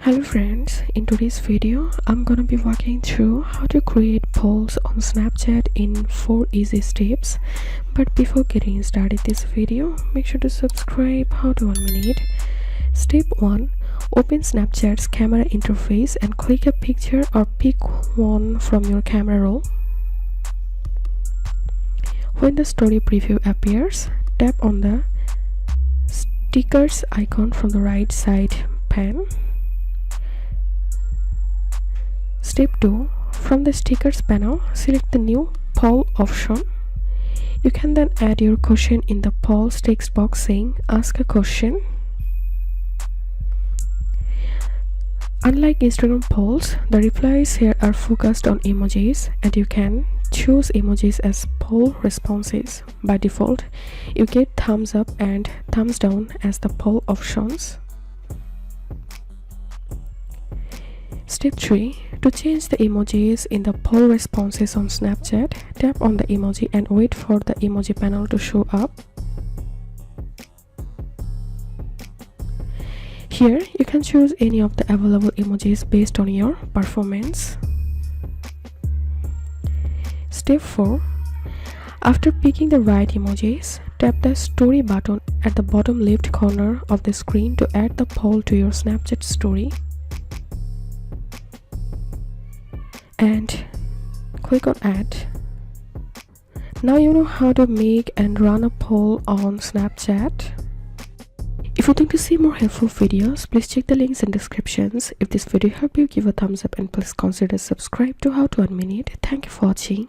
Hello friends, in today's video I'm gonna be walking through how to create polls on Snapchat in 4 easy steps. But before getting started this video, make sure to subscribe. How to 1 minute. Step 1. Open Snapchat's camera interface and click a picture or pick one from your camera roll. When the story preview appears, tap on the stickers icon from the right side pane. Step 2. From the stickers panel, select the new poll option. You can then add your question in the polls text box saying ask a question. Unlike Instagram polls, the replies here are focused on emojis, and you can choose emojis as poll responses. By default, you get thumbs up and thumbs down as the poll options. Step 3. To change the emojis in the poll responses on Snapchat, tap on the emoji and wait for the emoji panel to show up. Here, you can choose any of the available emojis based on your performance. Step 4. After picking the right emojis, tap the story button at the bottom left corner of the screen to add the poll to your Snapchat story. And click on add. Now you know how to make and run a poll on Snapchat. If you think to see more helpful videos, please check the links in descriptions. If this video helped you, give a thumbs up and please consider subscribe to How to 1 Minute. Thank you for watching.